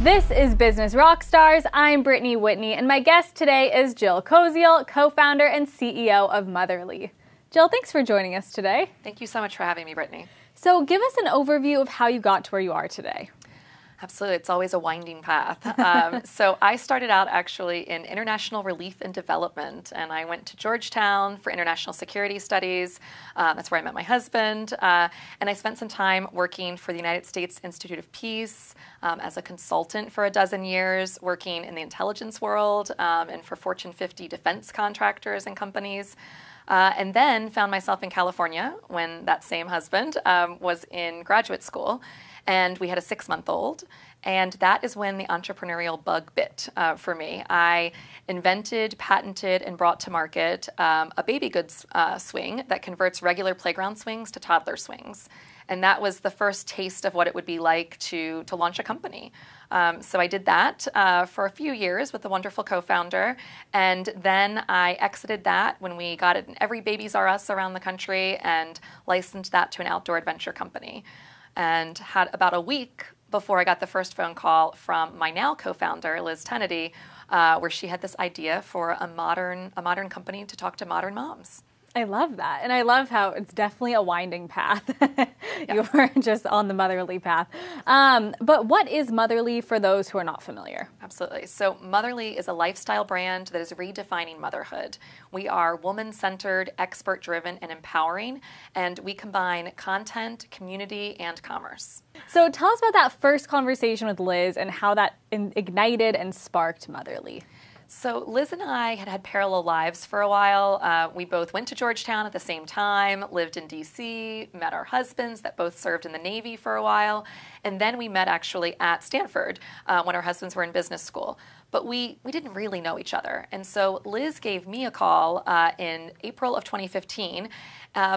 This is Business Rockstars. I'm Brittany Whitney, and my guest today is Jill Koziol, co-founder and CEO of Motherly. Jill, thanks for joining us today. Thank you so much for having me, Brittany. So give us an overview of how you got to where you are today. Absolutely. It's always a winding path. So I started out actually in international relief and development, and I went to Georgetown for international security studies. That's where I met my husband. And I spent some time working for the United States Institute of Peace as a consultant for a dozen years, working in the intelligence world and for Fortune 50 defense contractors and companies. And then found myself in California when that same husband was in graduate school. And we had a 6-month-old, and that is when the entrepreneurial bug bit for me. I invented, patented, and brought to market a baby goods swing that converts regular playground swings to toddler swings. And that was the first taste of what it would be like to launch a company. So I did that for a few years with a wonderful co-founder, and then I exited that when we got it in every Babies R Us around the country and licensed that to an outdoor adventure company. And had about a week before I got the first phone call from my now co-founder, Liz Tennedy, where she had this idea for a modern company to talk to modern moms. I love that. And I love how it's definitely a winding path. You were just on the Motherly path. But what is Motherly for those who are not familiar? Absolutely. So Motherly is a lifestyle brand that is redefining motherhood. We are woman-centered, expert-driven, and empowering, and we combine content, community, and commerce. So tell us about that first conversation with Liz and how that ignited and sparked Motherly. So Liz and I had parallel lives for a while. We both went to Georgetown at the same time, lived in D.C., met our husbands that both served in the Navy for a while, and then we met actually at Stanford when our husbands were in business school. But we didn't really know each other. And so Liz gave me a call in April of 2015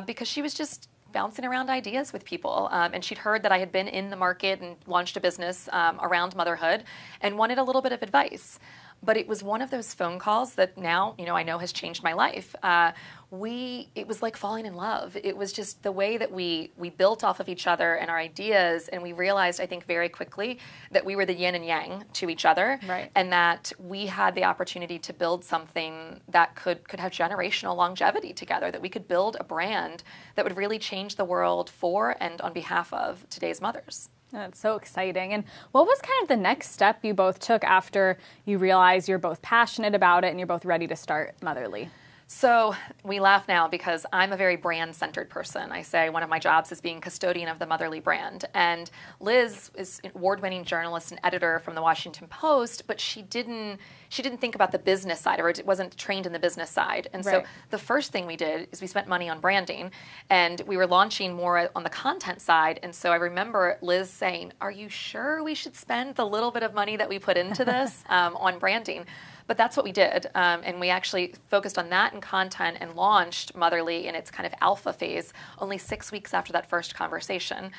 because she was just bouncing around ideas with people. And she'd heard that I had been in the market and launched a business around motherhood and wanted a little bit of advice. But it was one of those phone calls that now, I know has changed my life. It was like falling in love. It was just the way that we built off of each other and our ideas, and we realized, I think, very quickly that we were the yin and yang to each other, right, and that we had the opportunity to build something that could have generational longevity together, that we could build a brand that would really change the world for and on behalf of today's mothers. That's so exciting. And what was kind of the next step you both took after you realized you're both passionate about it and you're both ready to start Motherly? So we laugh now because I'm a very brand-centered person. I say one of my jobs is being custodian of the Motherly brand. And Liz is an award-winning journalist and editor from the Washington Post, but she didn't think about the business side, or it wasn't trained in the business side. And so the first thing we did is we spent money on branding, and we were launching more on the content side. And so I remember Liz saying, "Are you sure we should spend the little bit of money that we put into this on branding?" But that's what we did, and we actually focused on that and content and launched Motherly in its kind of alpha phase only 6 weeks after that first conversation,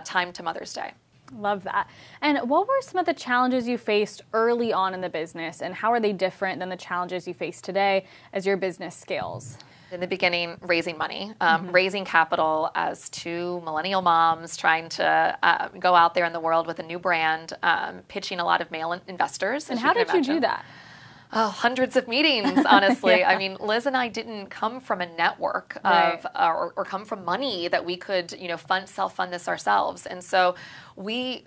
timed to Mother's Day. Love that. And what were some of the challenges you faced early on in the business, and how are they different than the challenges you face today as your business scales? In the beginning, raising money, raising capital as two millennial moms trying to go out there in the world with a new brand, pitching a lot of male investors. And how did you do that? Oh, hundreds of meetings, honestly. Yeah. I mean, Liz and I didn't come from a network of, or come from money that we could, self-fund this ourselves. And so we,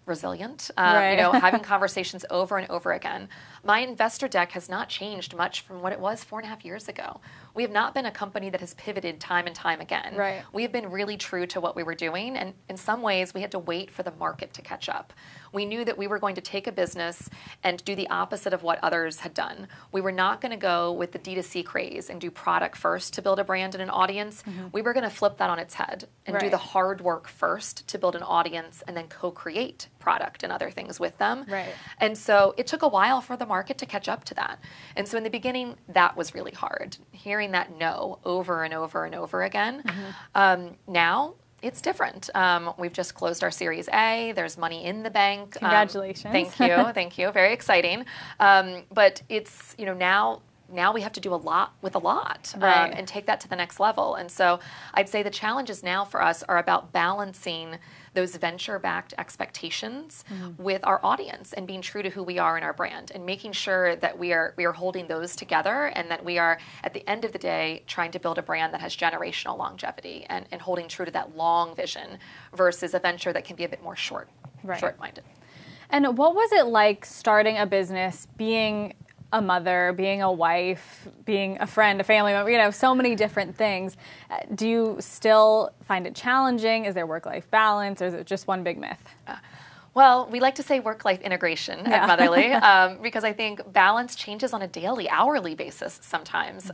resilient, having conversations over and over again. My investor deck has not changed much from what it was 4.5 years ago. We have not been a company that has pivoted time and time again. Right. We have been really true to what we were doing, and in some ways we had to wait for the market to catch up. We knew that we were going to take a business and do the opposite of what others had done. We were not going to go with the D2C craze and do product first to build a brand and an audience. We were going to flip that on its head and do the hard work first to build an audience and then co-create product and other things with them. Right. And so it took a while for the market to catch up to that. And so in the beginning, that was really hard, hearing that no over and over and over again. Now, it's different. We've just closed our Series A. There's money in the bank. Congratulations. Thank you. Thank you. Very exciting. But it's, now now we have to do a lot with a lot, Right. and take that to the next level. And so I'd say the challenges now for us are about balancing those venture-backed expectations with our audience and being true to who we are in our brand, and making sure that we are holding those together, and that we are, at the end of the day, trying to build a brand that has generational longevity, and holding true to that long vision versus a venture that can be a bit more short-minded. And what was it like starting a business, being a mother, being a wife, being a friend, a family member, so many different things? Do you still find it challenging? Is there work-life balance, or is it just one big myth? Well, we like to say work-life integration at Motherly, because I think balance changes on a daily, hourly basis sometimes.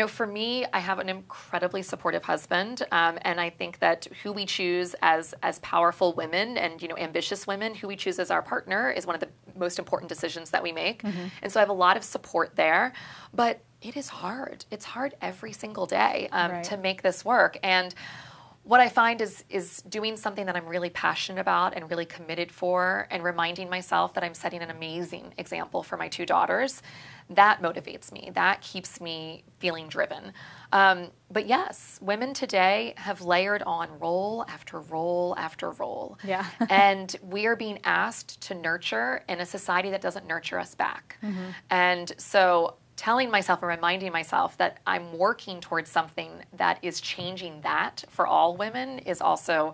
For me, I have an incredibly supportive husband, and I think that who we choose as powerful women and ambitious women, who we choose as our partner, is one of the most important decisions that we make. And so I have a lot of support there, but it is hard. It's hard every single day to make this work. And what I find is doing something that I'm really passionate about and really committed for, and reminding myself that I'm setting an amazing example for my two daughters. That motivates me. That keeps me feeling driven. But yes, women today have layered on role after role after role. Yeah. And we are being asked to nurture in a society that doesn't nurture us back. And so telling myself and reminding myself that I'm working towards something that is changing that for all women is also,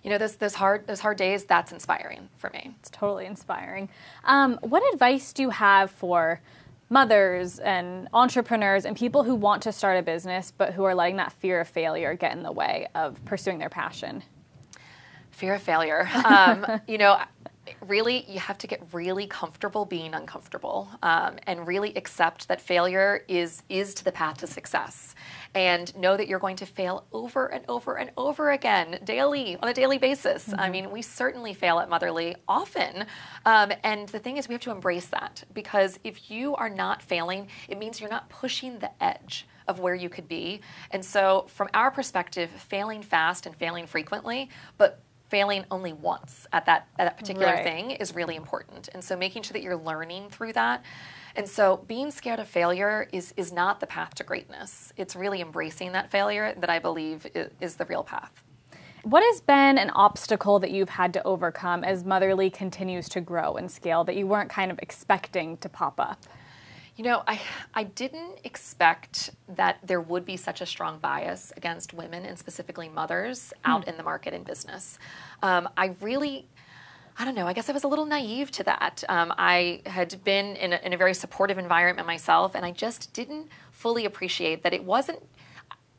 those hard days, that's inspiring for me. It's totally inspiring. What advice do you have for mothers and entrepreneurs and people who want to start a business but who are letting that fear of failure get in the way of pursuing their passion? Fear of failure. Really, you have to get really comfortable being uncomfortable, and really accept that failure is to the path to success, and know that you're going to fail over and over and over again daily, on a daily basis. I mean, we certainly fail at Motherly often, and the thing is, we have to embrace that, because if you are not failing, it means you're not pushing the edge of where you could be. And so from our perspective, failing fast and failing frequently, but failing only once at that particular thing is really important. And so making sure that you're learning through that. And so being scared of failure is not the path to greatness. It's really embracing that failure that I believe is the real path. What has been an obstacle that you've had to overcome as Motherly continues to grow and scale that you weren't kind of expecting to pop up? I didn't expect that there would be such a strong bias against women, and specifically mothers, out in the market and business. I don't know, I guess I was a little naive to that. I had been in a very supportive environment myself, and I just didn't fully appreciate that it wasn't.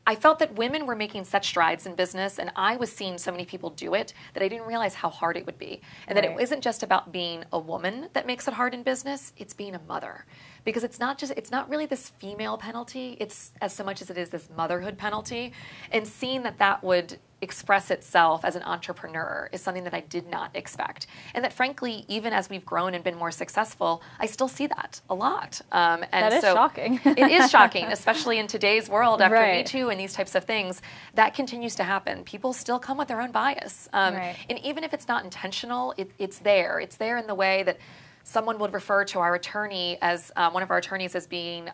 I felt that women were making such strides in business, and I was seeing so many people do it, that I didn't realize how hard it would be. And that it isn't just about being a woman that makes it hard in business, it's being a mother. Because it's not really this female penalty, it's as so much as it is this motherhood penalty. And seeing that would express itself as an entrepreneur is something that I did not expect. And that frankly, even as we've grown and been more successful, I still see that a lot. And that is shocking. It is shocking, especially in today's world after Me Too and these types of things. That continues to happen. People still come with their own bias. And even if it's not intentional, it's there. It's there in the way that someone would refer to our attorney as, one of our attorneys as being,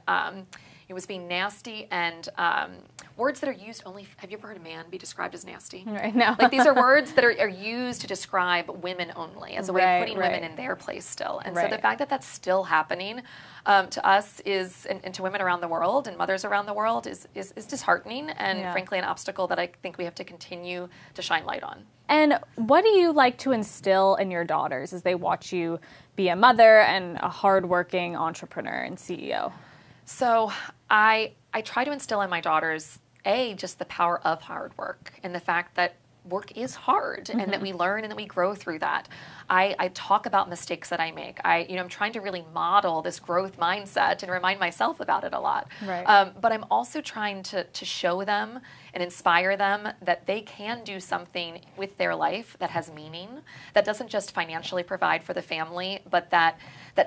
it was being nasty, and words that are used only. Have you ever heard a man be described as nasty? Right, no. Like these are words that are used to describe women only, as a way of putting women in their place still. And so the fact that that's still happening to us is, and to women around the world and mothers around the world is disheartening, and frankly an obstacle that I think we have to continue to shine light on. And what do you like to instill in your daughters as they watch you be a mother and a hardworking entrepreneur and CEO? So I try to instill in my daughters, just the power of hard work, and the fact that work is hard, and that we learn and that we grow through that. I talk about mistakes that I make. I'm trying to really model this growth mindset and remind myself about it a lot. But I'm also trying to show them and inspire them that they can do something with their life that has meaning, that doesn't just financially provide for the family, but that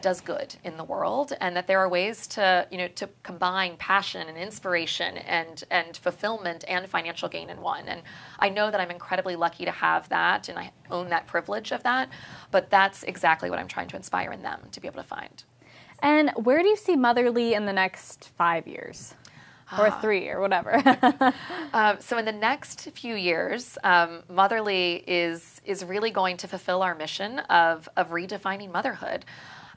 does good in the world, and that there are ways to combine passion and inspiration and fulfillment and financial gain in one. And I know that I'm incredibly lucky to have that, and I own that privilege of that, but that's exactly what I'm trying to inspire in them to be able to find. And where do you see Motherly in the next 5 years? Or 3 or whatever. So in the next few years, Motherly is really going to fulfill our mission of redefining motherhood.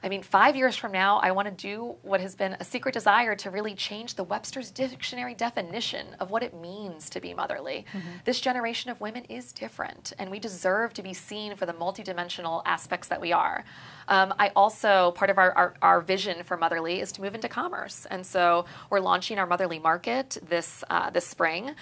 I mean, 5 years from now, I want to do what has been a secret desire to really change the Webster's Dictionary definition of what it means to be motherly. This generation of women is different, and we deserve to be seen for the multidimensional aspects that we are. I also, part of our vision for Motherly is to move into commerce. And so we're launching our Motherly Market this spring.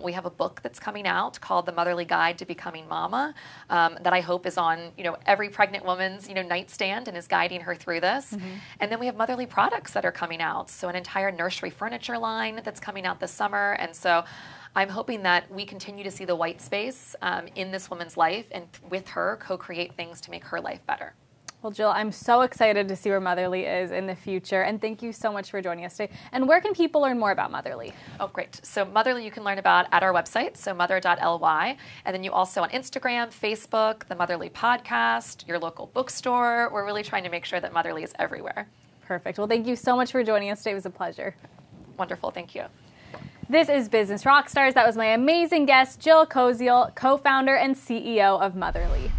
We have a book that's coming out called The Motherly Guide to Becoming Mama that I hope is on every pregnant woman's nightstand and is guiding her through this. And then we have Motherly products that are coming out. So an entire nursery furniture line that's coming out this summer. And so I'm hoping that we continue to see the white space in this woman's life and with her co-create things to make her life better. Well, Jill, I'm so excited to see where Motherly is in the future, and thank you so much for joining us today. And where can people learn more about Motherly? Oh, great. So Motherly you can learn about at our website, so mother.ly, and then you also on Instagram, Facebook, the Motherly podcast, your local bookstore. We're really trying to make sure that Motherly is everywhere. Perfect. Well, thank you so much for joining us today. It was a pleasure. Wonderful. Thank you. This is Business Rockstars. That was my amazing guest, Jill Koziol, co-founder and CEO of Motherly.